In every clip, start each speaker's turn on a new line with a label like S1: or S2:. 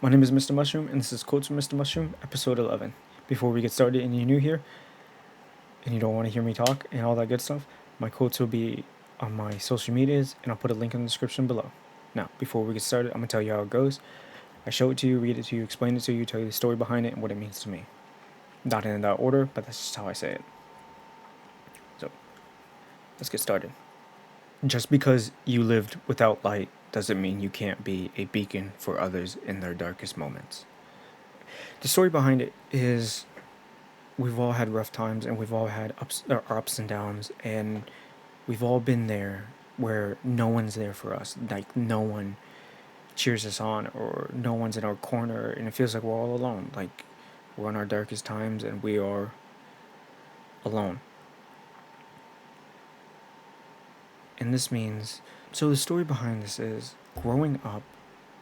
S1: My name is Mr. Mushroom, and this is Quotes from Mr. Mushroom, episode 11. Before we get started, and you're new here, and you don't want to hear me talk and all that good stuff, my quotes will be on my social medias, and I'll put a link in the description below. Now, before we get started, I'm going to tell you how it goes. I show it to you, read it to you, explain it to you, tell you the story behind it, and what it means to me. Not in that order, but that's just how I say it. So, let's get started. Just because you lived without light doesn't mean you can't be a beacon for others in their darkest moments. The story behind it is we've all had rough times and we've all had ups and downs, and we've all been there where no one's there for us. Like, no one cheers us on, or no one's in our corner, and it feels like we're all alone. Like, we're in our darkest times and we are alone. And this means, so the story behind this is, growing up,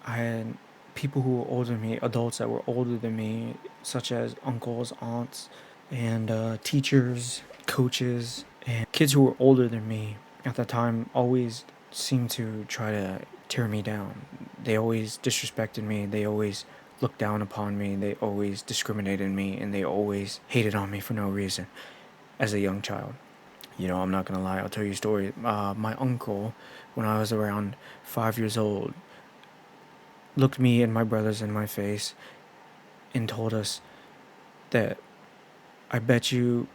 S1: I had people who were older than me, adults that were older than me, such as uncles, aunts, and teachers, coaches, and kids who were older than me at the time always seemed to try to tear me down. They always disrespected me, they always looked down upon me, they always discriminated me, and they always hated on me for no reason as a young child. I'm not gonna lie, I'll tell you a story. My uncle, when I was around 5 years old, looked me and my brothers in my face and told us that, I bet you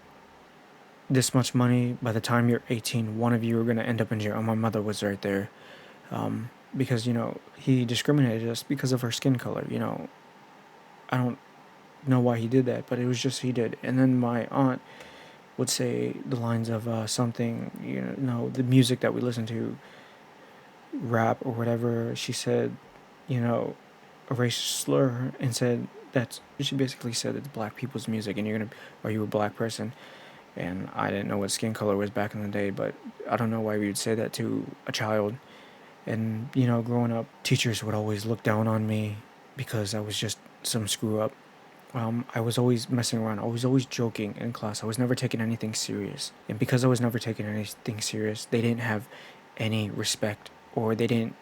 S1: this much money, by the time you're 18, one of you are going to end up in jail. And my mother was right there. Because, he discriminated us because of our skin color. I don't know why he did that, but it was just he did. And then my aunt would say the lines of something, the music that we listen to, rap or whatever. She said, a racist slur, and said that she basically said it's black people's music, and are you a black person? And I didn't know what skin color was back in the day, but I don't know why we would say that to a child. And, growing up, teachers would always look down on me because I was just some screw up. I was always messing around. I was always joking in class. I was never taking anything serious. And because I was never taking anything serious, they didn't have any respect, or they didn't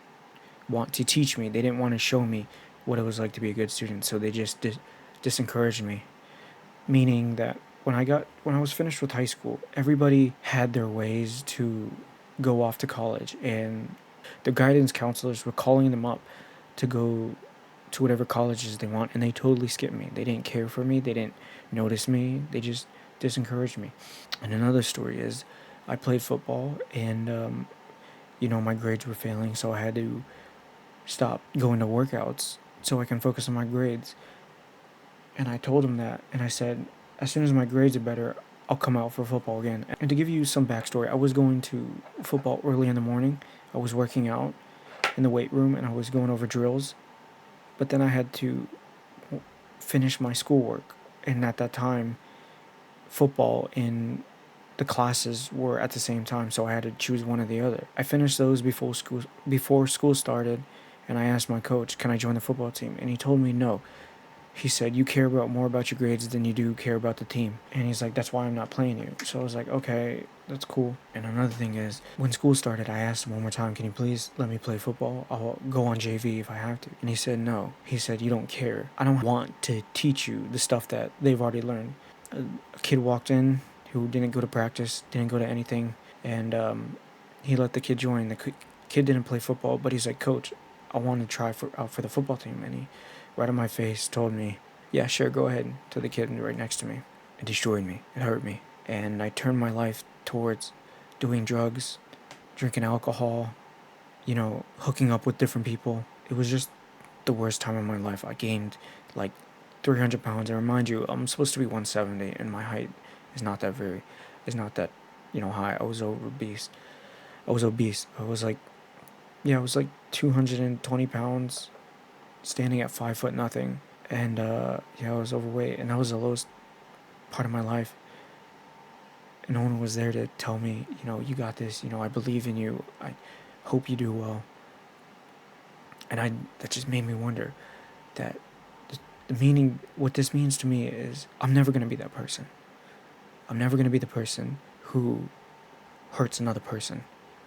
S1: want to teach me. They didn't want to show me what it was like to be a good student. So they just disencouraged me. Meaning that when I was finished with high school, everybody had their ways to go off to college, and the guidance counselors were calling them up to go to whatever colleges they want, and they totally skipped me. They didn't care for me. They didn't notice me. They just disencouraged me. And another story is, I played football, and my grades were failing, so I had to stop going to workouts so I can focus on my grades. And I told him that, and I said, as soon as my grades are better, I'll come out for football again. And to give you some backstory, I was going to football early in the morning. I was working out in the weight room, and I was going over drills. But then I had to finish my schoolwork. And at that time, football and the classes were at the same time, so I had to choose one or the other. I finished those before school started, and I asked my coach, "Can I join the football team?" And he told me no. He said, "You care more about your grades than you do care about the team." And he's like, "That's why I'm not playing you." So I was like, "Okay, that's cool." And another thing is, when school started, I asked him one more time, "Can you please let me play football? I'll go on JV if I have to." And he said no. He said, "You don't care. I don't want to teach you the stuff that they've already learned." A kid walked in who didn't go to practice, didn't go to anything, and he let the kid join. The kid didn't play football, but he's like, "Coach, I want to try out for the football team." And he, right in my face, told me, "Yeah, sure, go ahead," to the kid right next to me. It destroyed me. It hurt me. And I turned my life towards doing drugs, drinking alcohol, hooking up with different people. It was just the worst time of my life. I gained like 300 pounds. And remind you, I'm supposed to be 170, and my height is not that high. I was obese. I was like, yeah, I was like 220 pounds, standing at 5 foot nothing. And I was overweight, and that was the lowest part of my life. And no one was there to tell me, "You got this, I believe in you, I hope you do well." And that just made me wonder that the meaning, what this means to me is, I'm never going to be that person. I'm never going to be the person who hurts another person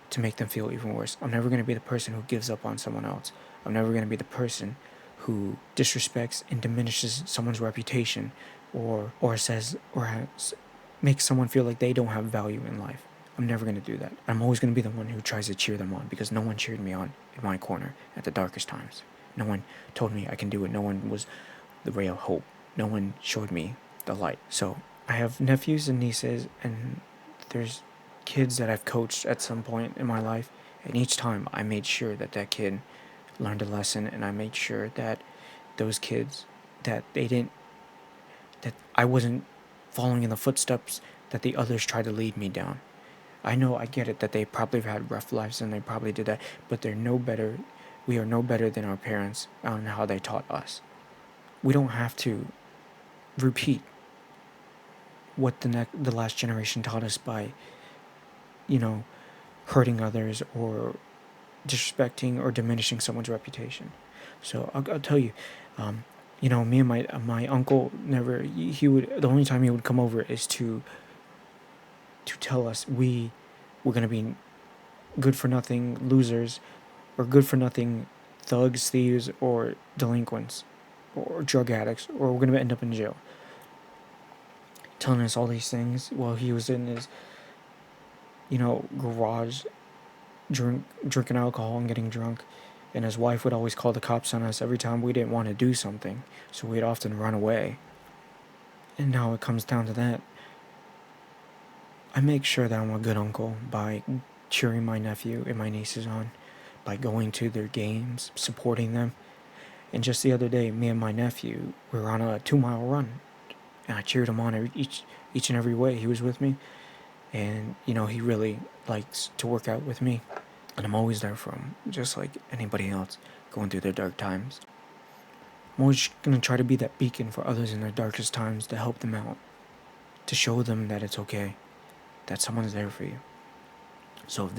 S1: to make them feel even worse. I'm never going to be the person who gives up on someone else. I'm never going to be the person who disrespects and diminishes someone's reputation, or says or has, makes someone feel like they don't have value in life. I'm never going to do that. I'm always going to be the one who tries to cheer them on, because no one cheered me on in my corner at the darkest times. No one told me I can do it. No one was the ray of hope. No one showed me the light. So I have nephews and nieces, and there's kids that I've coached at some point in my life, and each time I made sure that that kid learned a lesson, and I made sure that those kids, that they didn't, that I wasn't following in the footsteps that the others tried to lead me down. I know, I get it, that they probably have had rough lives and they probably did that, but they're no better. We are no better than our parents on how they taught us. We don't have to repeat what the last generation taught us by, you know, hurting others or disrespecting or diminishing someone's reputation. So I'll tell you, me and my uncle never. He would, the only time he would come over is to tell us we were gonna be good for nothing losers, or good for nothing thugs, thieves, or delinquents, or drug addicts, or we're gonna end up in jail. Telling us all these things while he was in his, garage, drinking alcohol and getting drunk. And his wife would always call the cops on us every time we didn't want to do something, so we'd often run away. And now it comes down to that. I make sure that I'm a good uncle by cheering my nephew and my nieces on, by going to their games, supporting them. And just the other day, me and my nephew were on a 2-mile run, and I cheered him on each and every way he was with me. And, he really likes to work out with me. And I'm always there for him, just like anybody else going through their dark times. I'm always going to try to be that beacon for others in their darkest times, to help them out, to show them that it's okay, that someone's there for you. So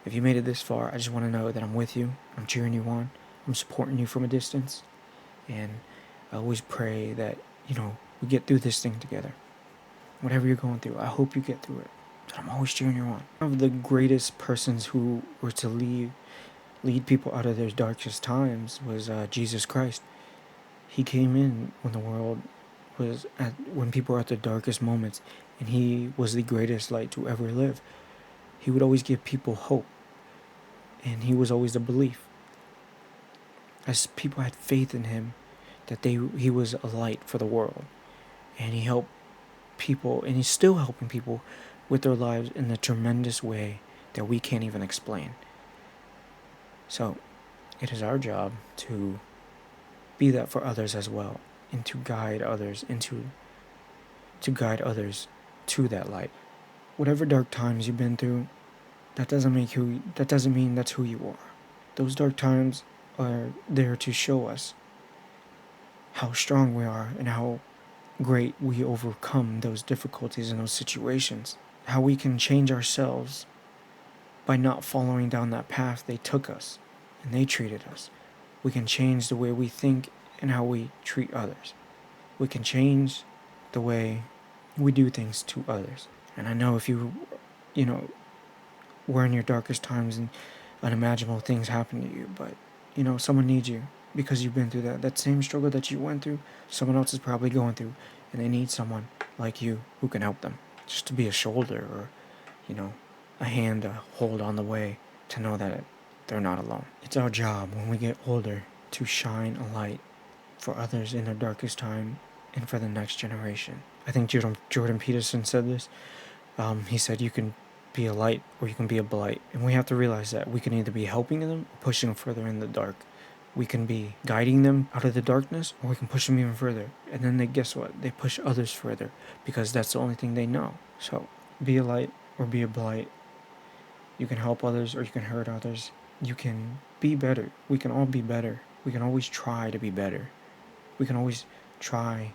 S1: if you made it this far, I just want to know that I'm with you, I'm cheering you on, I'm supporting you from a distance. And I always pray that, we get through this thing together. Whatever you're going through, I hope you get through it. But I'm always cheering you on. One of the greatest persons who were to lead people out of their darkest times was Jesus Christ. He came in when the world when people were at their darkest moments, and he was the greatest light to ever live. He would always give people hope, and he was always the belief. As people had faith in him, that he was a light for the world, and he helped people, and he's still helping people with their lives in a tremendous way that we can't even explain. So it is our job to be that for others as well, and to guide others to that light. Whatever dark times you've been through, that doesn't mean that's who you are. Those dark times are there to show us how strong we are, and how great we overcome those difficulties and those situations. How we can change ourselves by not following down that path they took us and they treated us. We can change the way we think and how we treat others. We can change the way we do things to others. And I know if you were in your darkest times and unimaginable things happen to you, but someone needs you, because you've been through that same struggle that you went through. Someone else is probably going through, and they need someone like you who can help them, just to be a shoulder, or a hand to hold on the way, to know that they're not alone. It's our job when we get older to shine a light for others in their darkest time, and for the next generation. I think Jordan Peterson said this. He said you can be a light or you can be a blight, and we have to realize that we can either be helping them or pushing them further in the dark. We can be guiding them out of the darkness, or we can push them even further. And then guess what? They push others further, because that's the only thing they know. So be a light or be a blight. You can help others or you can hurt others. You can be better. We can all be better. We can always try to be better. We can always try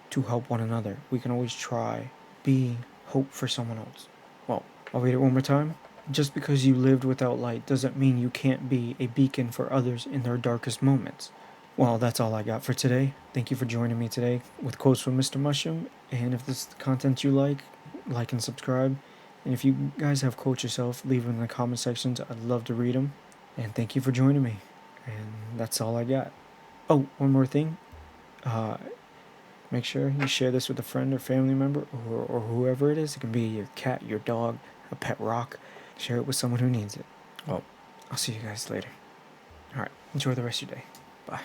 S1: to help one another. We can always try be hope for someone else. Well, I'll read it one more time. Just because you lived without light doesn't mean you can't be a beacon for others in their darkest moments. Well, that's all I got for today. Thank you for joining me today with Quotes from Mr. Mushroom. And if this is the content you like and subscribe. And if you guys have quotes yourself, leave them in the comment sections. I'd love to read them. And thank you for joining me. And that's all I got. Oh, one more thing. Uh, Make sure you share this with a friend or family member or whoever it is. It can be your cat, your dog, a pet rock. Share it with someone who needs it. Well, I'll see you guys later. Alright, enjoy the rest of your day. Bye.